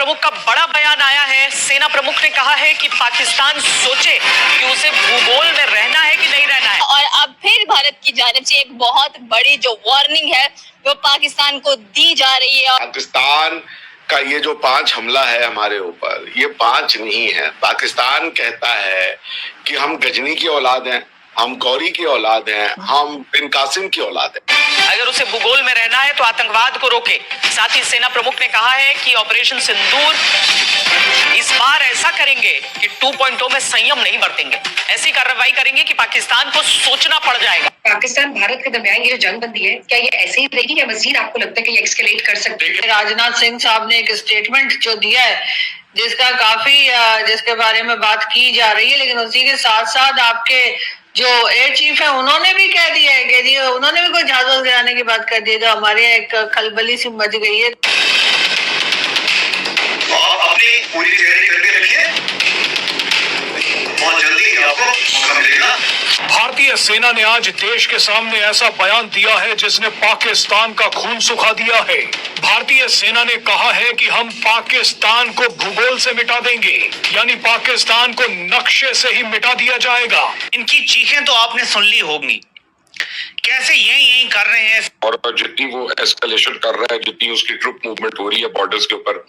प्रमुख का बड़ा बयान आया है। सेना प्रमुख ने कहा है कि पाकिस्तान सोचे कि उसे भूगोल में रहना है कि नहीं रहना है। और अब फिर भारत की जानिब से एक बहुत बड़ी जो वार्निंग है वो पाकिस्तान को दी जा रही है। पाकिस्तान का ये जो 5 हमला है हमारे ऊपर, ये 5 नहीं है। पाकिस्तान कहता है कि हम गजनी की औलाद हैं, हम गौरी की औलाद हैं, हम बिन कासिम की औलाद हैं। अगर उसे भूगोल में रहना है तो आतंकवाद को रोके। साथ ही सेना प्रमुख ने कहा है कि ऑपरेशन सिंदूर इस बार ऐसा करेंगे कि 2.0 में संयम नहीं बरतेंगे। ऐसी कार्रवाई करेंगे कि पाकिस्तान को सोचना पड़ जाएगा। पाकिस्तान भारत के दरमियान ये जो जंग बंदी है, क्या ये ऐसे ही रहेगी या मजीद आपको लगता है कि ये एक्सकेलेट कर सकती है? राजनाथ सिंह साहब ने एक स्टेटमेंट जो दिया है जिसका काफी जिसके बारे में बात की जा रही है, लेकिन उसी के साथ साथ आपके जो एयर चीफ है उन्होंने भी कह दिया है कि उन्होंने भी कोई जहाज गिराने की बात कर दी, तो हमारे एक खलबली सी मच गई है। आप अपनी पूरी तैयारी करके रखिए, बहुत जल्दी आपको मौका मिलेगा। भारतीय सेना ने आज देश के सामने ऐसा बयान दिया है जिसने पाकिस्तान का खून सुखा दिया है। भारतीय सेना ने कहा है कि हम पाकिस्तान को भूगोल से मिटा देंगे, यानी पाकिस्तान को नक्शे से ही मिटा दिया जाएगा। इनकी चीखें तो आपने सुन ली होंगी, कैसे यही कर रहे हैं। और जितनी वो एस्केलेशन कर रहा है, जितनी उसकी ट्रुप मूवमेंट हो रही है बॉर्डर्स के ऊपर,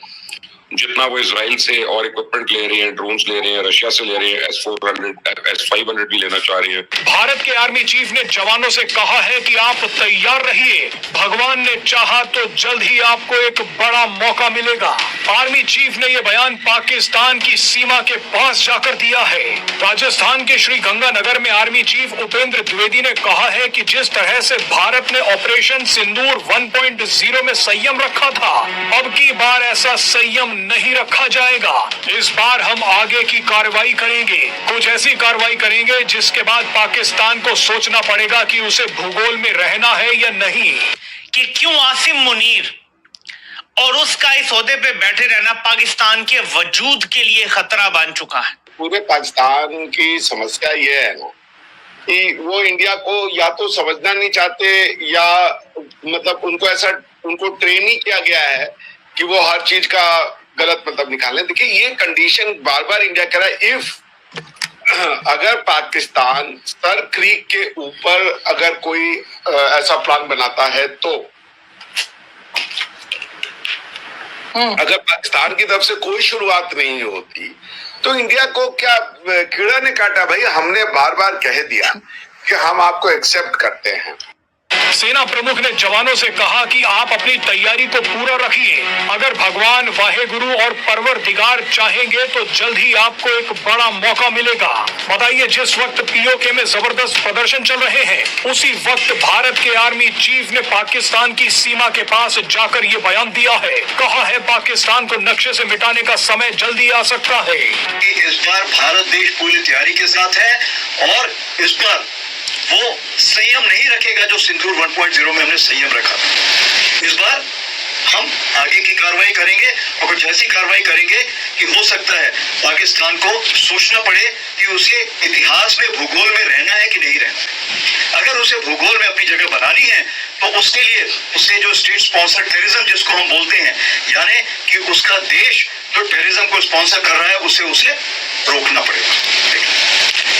जितना वो इजराइल से और इक्विपमेंट ले रहे हैं, ड्रोन्स ले रहे हैं, रशिया से ले रहे हैं, S-400, S-500 भी लेना चाह रहे हैं। भारत के आर्मी चीफ ने जवानों से कहा है कि आप तैयार रहिए, भगवान ने चाहा तो जल्द ही आपको एक बड़ा मौका मिलेगा। आर्मी चीफ ने यह बयान पाकिस्तान की सीमा के पास जाकर दिया है। राजस्थान के श्री गंगानगर में आर्मी चीफ उपेंद्र द्विवेदी ने कहा है कि जिस तरह से भारत ने ऑपरेशन सिंदूर 1.0 में संयम रखा था, अब की बार ऐसा संयम नहीं रखा जाएगा। इस बार हम आगे की कार्रवाई करेंगे, कुछ ऐसी कार्रवाई करेंगे जिसके बाद पाकिस्तान को सोचना पड़ेगा कि उसे भूगोल में रहना है या नहीं। कि क्यों आसिम मुनीर और उसका इस ओहदे पे बैठे रहना पाकिस्तान के वजूद के लिए खतरा बन चुका है। पूरे पाकिस्तान की समस्या ये है ना कि वो इंडिया को या तो समझना नहीं चाहते, या मतलब उनको ट्रेन ही किया गया है कि वो हर चीज का गलत मतलब निकालें। देखिए, ये कंडीशन बार बार इंडिया कह रहा है, इफ अगर पाकिस्तान सर क्रीक के ऊपर अगर कोई ऐसा प्लान बनाता है, तो अगर पाकिस्तान की तरफ से कोई शुरुआत नहीं होती तो इंडिया को क्या कीड़ा ने काटा? भाई, हमने बार बार कह दिया कि हम आपको एक्सेप्ट करते हैं। सेना प्रमुख ने जवानों से कहा कि आप अपनी तैयारी को पूरा रखिए। अगर भगवान वाहेगुरु और परवरदिगार चाहेंगे तो जल्द ही आपको एक बड़ा मौका मिलेगा। बताइए, जिस वक्त पीओके में जबरदस्त प्रदर्शन चल रहे हैं, उसी वक्त भारत के आर्मी चीफ ने पाकिस्तान की सीमा के पास जाकर ये बयान दिया है। कहा है पाकिस्तान को नक्शे से मिटाने का समय जल्दी आ सकता है। इस बार भारत देश पूरी तैयारी के साथ है और इस बार वो संयम नहीं रखेगा जो सिंदूर 1.0 में हमने संयम रखा। इस बार हम आगे की कार्रवाई करेंगे और कुछ ऐसी कार्रवाई करेंगे कि हो सकता है पाकिस्तान को सोचना पड़े कि उसे इतिहास में भूगोल में रहना है कि नहीं रहना है। अगर उसे भूगोल में अपनी जगह बनानी है तो उसके लिए उसे जो स्टेट स्पॉन्सर टेररिज्म जिसको हम बोलते हैं, यानी कि उसका देश जो टेररिज्म को स्पॉन्सर कर रहा है उसे रोकना पड़ेगा।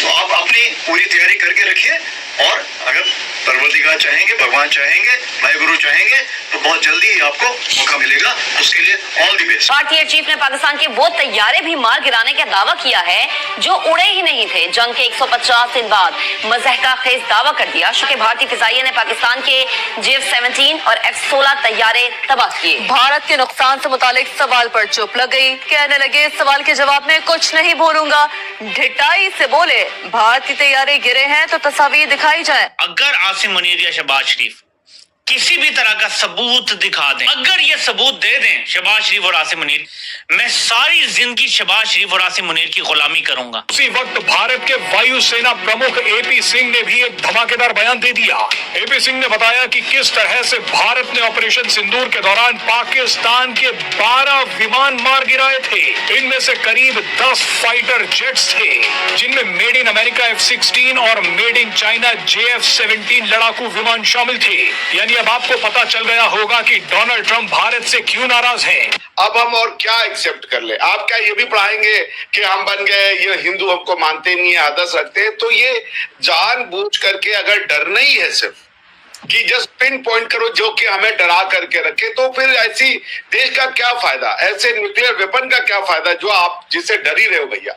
तो आप अपनी पूरी तैयारी करके रखिए, और अगर परवरदिगार चाहेंगे, भगवान चाहेंगे, वाहेगुरु चाहेंगे तो बहुत जल्दी ही आपको मौका मिलेगा। उसके लिए ऑल द बेस्ट। भारतीय चीफ ने पाकिस्तान के वो तैयारे भी मार गिराने का दावा किया है जो उड़े ही नहीं थे। जंग के 150 दिन बाद मज़हका खेज दावा कर दिया कि भारतीय फिजाइया ने पाकिस्तान के JF-17 और F-16 तैयारे तबाह किए। भारत के नुकसान से मुतालिक सवाल पर चुप लग गई, कहने लगे इस सवाल के जवाब में कुछ नहीं बोलूंगा। ढिठाई से बोले, भारतीय तैयारे गिरे हैं तो तस्वीर दिखाई जाए। अगर आसिम मुनीर या शहबाज शरीफ किसी भी तरह का सबूत दिखा दें, अगर ये सबूत दे दें शहबाज शरीफ और आसिम मुनीर, मैं सारी जिंदगी शहबाज शरीफ और आसिम मुनीर की गुलामी करूंगा। उसी वक्त भारत के वायुसेना प्रमुख AP सिंह ने भी एक धमाकेदार बयान दे दिया। AP सिंह ने बताया कि किस तरह से भारत ने ऑपरेशन सिंदूर के दौरान पाकिस्तान के 12 विमान विमान मार गिराए थे। इनमें से करीब 10 फाइटर जेट्स थे, जिनमें मेड इन अमेरिका F-16 और मेड इन चाइना JF-17 लड़ाकू विमान शामिल थे। यानी अब आपको पता चल गया होगा कि डोनाल्ड ट्रंप भारत से क्यों नाराज हैं। अब हम और क्या एक्सेप्ट कर ले? आप क्या ये भी पढ़ाएंगे कि हम बन गए, ये हिंदू हमको मानते नहीं है, आदर्श रखते हैं? तो ये जानबूझ करके अगर डरना ही है सिर्फ कि जस्ट पिन पॉइंट करो जो कि हमें डरा करके रखे, तो फिर ऐसी देश का क्या फायदा, ऐसे न्यूक्लियर वेपन का क्या फायदा जो आप जिससे डर ही रहे हो भैया।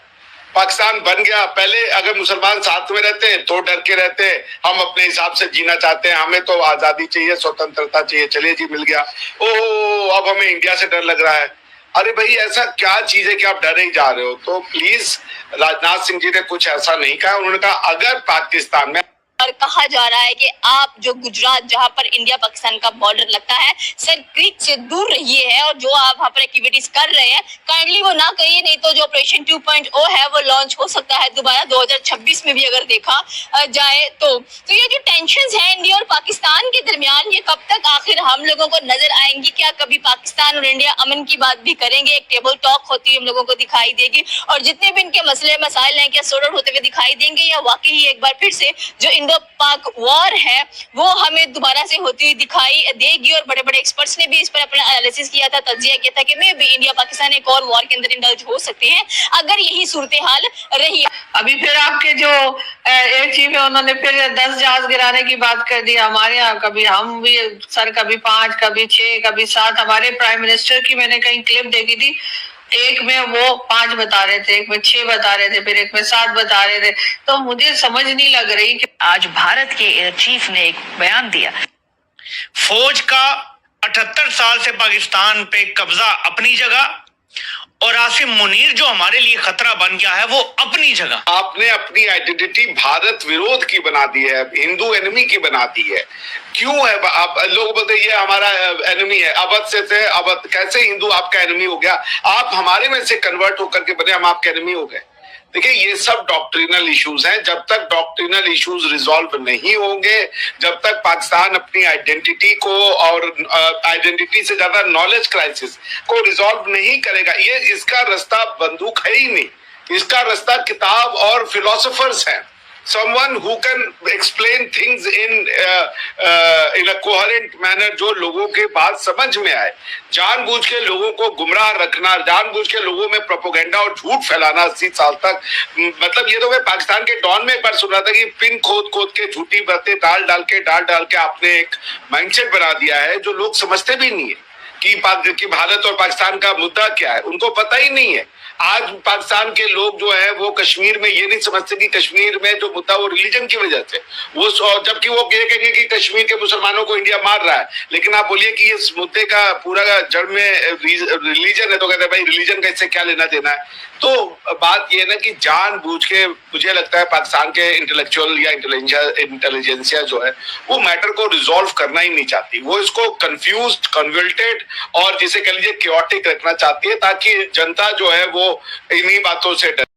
पाकिस्तान बन गया, पहले अगर मुसलमान साथ में रहते तो डर के रहते, हम अपने हिसाब से जीना चाहते हैं, हमें तो आजादी चाहिए, स्वतंत्रता चाहिए, चलिए जी मिल गया, ओह अब हमें इंडिया से डर लग रहा है। अरे भाई ऐसा क्या चीज है कि आप डरे ही जा रहे हो? तो प्लीज, राजनाथ सिंह जी ने कुछ ऐसा नहीं कहा। उन्होंने कहा अगर पाकिस्तान में और कहा जा रहा है कि आप जो गुजरात जहां पर इंडिया पाकिस्तान का बॉर्डर लगता है, सर क्रीक से दूर रहिए है, और जो आप वहां पर एक्टिविटीज कर रहे हैं काइंडली वो ना करिए, नहीं तो जो ऑपरेशन 2.0 है वो लॉन्च हो सकता है दोबारा 2026 में भी अगर देखा जाए तो ये जो टेंशंस हैं इंडिया और पाकिस्तान के दरमियान, ये कब तक आखिर हम लोगों को नजर आएंगी? क्या कभी पाकिस्तान और इंडिया अमन की बात भी करेंगे? एक टेबल टॉक होती है हम लोगों को दिखाई देगी, और जितने भी इनके मसले मसाइल हैं क्या सॉर्ट आउट होते हुए दिखाई देंगे, या वाकई ही एक बार फिर से जो पाक वॉर है वो हमें दोबारा से होती हुई दिखाई देगी? और बड़े बड़े एक्सपर्ट्स ने भी इस पर अपना एनालिसिस किया था, तज्जिया किया था कि मे भी इंडिया पाकिस्तान एक और वॉर के अंदर इंडल्ज हो सकते हैं अगर यही सूरत हाल रही। अभी फिर आपके जो एयर चीफ है उन्होंने फिर 10 जहाज गिराने की बात कर दी। हमारे यहाँ कभी हम भी सर कभी 5, कभी 6, कभी 7, हमारे प्राइम मिनिस्टर की मैंने कहीं क्लिप देखी थी, एक में वो 5 बता रहे थे, एक में 6 बता रहे थे, फिर एक में 7 बता रहे थे। तो मुझे समझ नहीं लग रही कि आज भारत के एयर चीफ ने एक बयान दिया। फौज का 78 साल से पाकिस्तान पे कब्जा अपनी जगह, और आसिम मुनीर जो हमारे लिए खतरा बन गया है वो अपनी जगह। आपने अपनी आइडेंटिटी भारत विरोध की बना दी है, हिंदू एनिमी की बना दी है। क्यों है? आप लोग बोलते ये हमारा एनिमी है, अवध से थे, अवध कैसे हिंदू आपका एनिमी हो गया? आप हमारे में से कन्वर्ट होकर के बने, हम आपके एनिमी हो गए। देखिए ये सब डॉक्ट्रिनल इश्यूज हैं। जब तक डॉक्ट्रिनल इश्यूज रिजॉल्व नहीं होंगे, जब तक पाकिस्तान अपनी आइडेंटिटी को और आइडेंटिटी से ज्यादा नॉलेज क्राइसिस को रिजॉल्व नहीं करेगा, ये इसका रास्ता बंदूक है ही नहीं, इसका रास्ता किताब और फिलोसोफर्स हैं। someone who can explain things in a coherent manner, जो लोगों के बात समझ में आए। जानबूझ के लोगों को गुमराह रखना, जानबूझ के लोगों में प्रोपोगेंडा और झूठ फैलाना 80 साल तक, मतलब ये तो मैं पाकिस्तान के डॉन में एक बार सुन रहा था कि पिन खोद के झूठी बातें डाल डाल के आपने एक माइंडसेट बना दिया है जो लोग समझते भी नहीं है कि भारत और पाकिस्तान का मुद्दा क्या है, उनको पता ही नहीं है। आज पाकिस्तान के लोग जो है वो कश्मीर में ये नहीं समझते कि कश्मीर में जो मुद्दा वो रिलीजन की वजह से, वो जबकि वो ये कहेंगे कि कश्मीर के मुसलमानों को इंडिया मार रहा है, लेकिन आप बोलिए कि इस मुद्दे का पूरा जड़ में रिलीजन है, तो कहते हैं भाई रिलीजन का इससे क्या लेना देना है। तो बात ये है ना कि जानबूझ के मुझे लगता है पाकिस्तान के इंटेलेक्चुअल या इंटेलिजेंसिया जो है वो मैटर को रिजॉल्व करना ही नहीं चाहती, वो इसको कंफ्यूज्ड, कन्वर्टेड और जिसे कह लीजिए क्योटिक रखना चाहती है, ताकि जनता जो है वो इन्हीं बातों से डरे।